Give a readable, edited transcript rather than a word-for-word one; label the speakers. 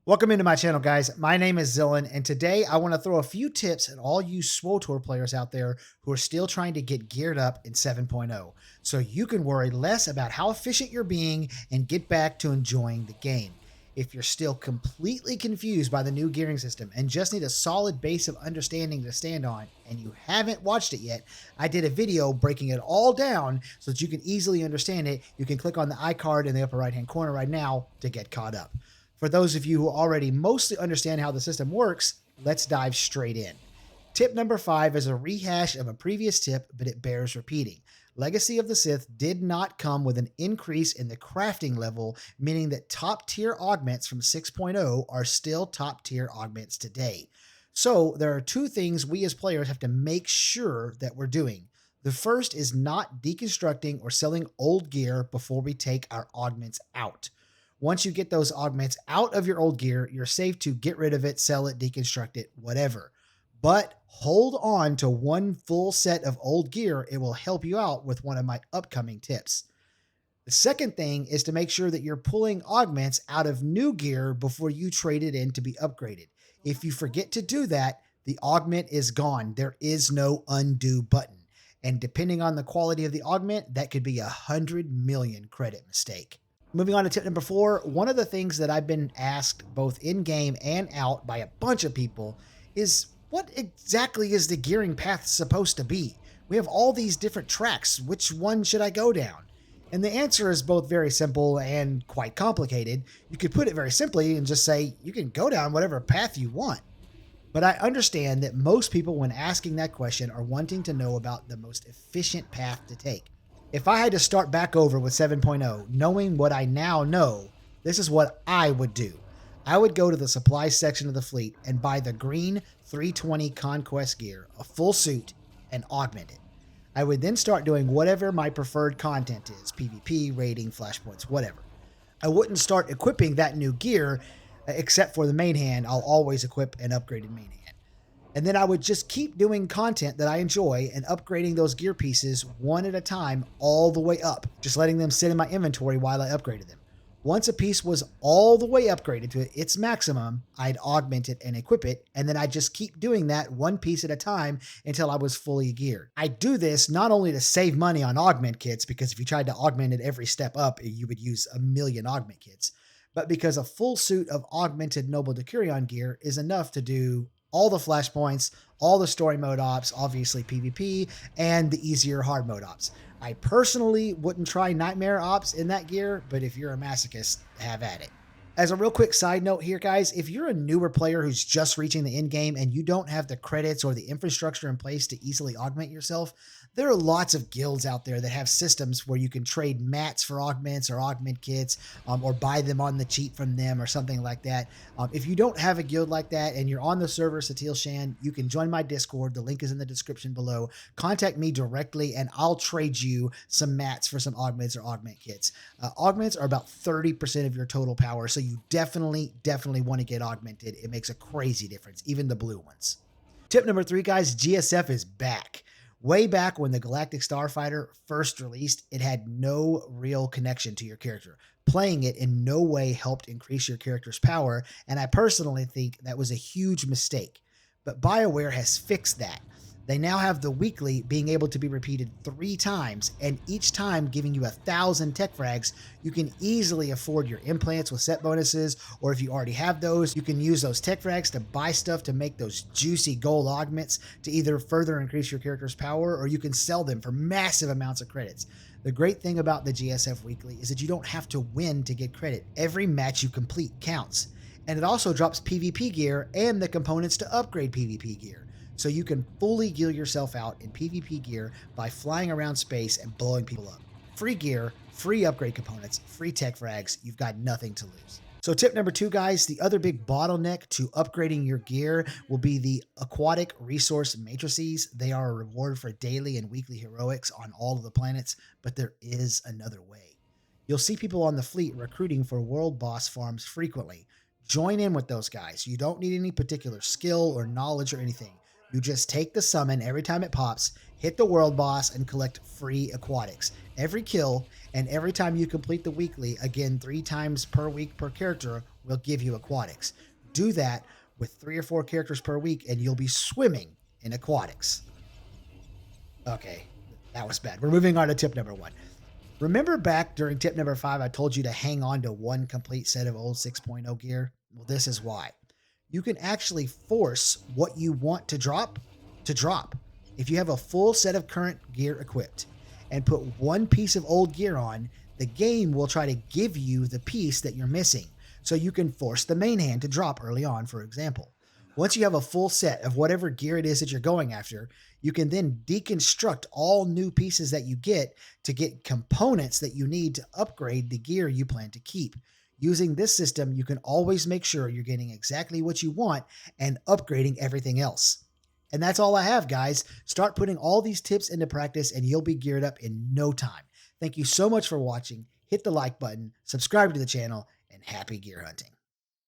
Speaker 1: Welcome into my channel, guys. My name is Zillin, and today I want to throw a few tips at all you SWTOR players out there who are still trying to get geared up in 7.0, so you can worry less about how efficient you're being and get back to enjoying the game. If you're still completely confused by the new gearing system and just need a solid base of understanding to stand on, and you haven't watched it yet, I did a video breaking it all down so that you can easily understand it. You can click on the iCard in the upper right hand corner right now to get caught up. For those of you who already mostly understand how the system works, let's dive straight in. Tip number 5 is a rehash of a previous tip, but it bears repeating. Legacy of the Sith did not come with an increase in the crafting level, meaning that top tier augments from 6.0 are still top tier augments today. So there are two things we as players have to make sure that we're doing. The first is not deconstructing or selling old gear before we take our augments out. Once you get those augments out of your old gear, you're safe to get rid of it, sell it, deconstruct it, whatever. But hold on to one full set of old gear. It will help you out with one of my upcoming tips. The second thing is to make sure that you're pulling augments out of new gear before you trade it in to be upgraded. If you forget to do that, the augment is gone. There is no undo button. And depending on the quality of the augment, that could be 100 million credit mistake. Moving on to tip number 4, one of the things that I've been asked both in-game and out by a bunch of people is, what exactly is the gearing path supposed to be? We have all these different tracks. Which one should I go down? And the answer is both very simple and quite complicated. You could put it very simply and just say you can go down whatever path you want. But I understand that most people, when asking that question, are wanting to know about the most efficient path to take. If I had to start back over with 7.0, knowing what I now know, this is what I would do. I would go to the supply section of the fleet and buy the green 320 Conquest gear, a full suit, and augment it. I would then start doing whatever my preferred content is, PvP, raiding, flashpoints, whatever. I wouldn't start equipping that new gear, except for the main hand. I'll always equip an upgraded main hand. And then I would just keep doing content that I enjoy and upgrading those gear pieces one at a time all the way up, just letting them sit in my inventory while I upgraded them. Once a piece was all the way upgraded to its maximum, I'd augment it and equip it, and then I'd just keep doing that one piece at a time until I was fully geared. I do this not only to save money on augment kits, because if you tried to augment it every step up, you would use a million augment kits, but because a full suit of augmented Noble Decurion gear is enough to do all the flashpoints, all the story mode ops, obviously PvP, and the easier hard mode ops. I personally wouldn't try nightmare ops in that gear, but if you're a masochist, have at it. As a real quick side note here, guys, if you're a newer player who's just reaching the end game and you don't have the credits or the infrastructure in place to easily augment yourself, there are lots of guilds out there that have systems where you can trade mats for augments or augment kits, or buy them on the cheap from them or something like that. If you don't have a guild like that and you're on the server Satil Shan, you can join my Discord. The link is in the description below. Contact me directly and I'll trade you some mats for some augments or augment kits. Augments are about 30% of your total power, so you definitely want to get augmented. It makes a crazy difference, even the blue ones. Tip number 3, guys, GSF is back. Way back when the Galactic Starfighter first released, it had no real connection to your character. Playing it in no way helped increase your character's power, and I personally think that was a huge mistake. But BioWare has fixed that. They now have the weekly being able to be repeated 3 times, and each time giving you 1,000 tech frags. You can easily afford your implants with set bonuses, or if you already have those, you can use those tech frags to buy stuff to make those juicy gold augments to either further increase your character's power, or you can sell them for massive amounts of credits. The great thing about the GSF Weekly is that you don't have to win to get credit. Every match you complete counts, and it also drops PvP gear and the components to upgrade PvP gear. So you can fully gear yourself out in PvP gear by flying around space and blowing people up. Free gear, free upgrade components, free tech frags. You've got nothing to lose. So tip number 2, guys, the other big bottleneck to upgrading your gear will be the aquatic resource matrices. They are a reward for daily and weekly heroics on all of the planets, but there is another way. You'll see people on the fleet recruiting for world boss farms frequently. Join in with those guys. You don't need any particular skill or knowledge or anything. You just take the summon every time it pops, hit the world boss, and collect free aquatics. Every kill and every time you complete the weekly, again 3 times per week per character, will give you Aquatics. Do that with 3 or 4 characters per week, and you'll be swimming in Aquatics. Okay, that was bad. We're moving on to tip number 1. Remember back during tip number 5, I told you to hang on to one complete set of old 6.0 gear? Well, this is why. You can actually force what you want to drop. If you have a full set of current gear equipped and put one piece of old gear on, the game will try to give you the piece that you're missing. So you can force the main hand to drop early on, for example. Once you have a full set of whatever gear it is that you're going after, you can then deconstruct all new pieces that you get to get components that you need to upgrade the gear you plan to keep. Using this system, you can always make sure you're getting exactly what you want and upgrading everything else. And that's all I have, guys. Start putting all these tips into practice and you'll be geared up in no time. Thank you so much for watching. Hit the like button, subscribe to the channel, and happy gear hunting.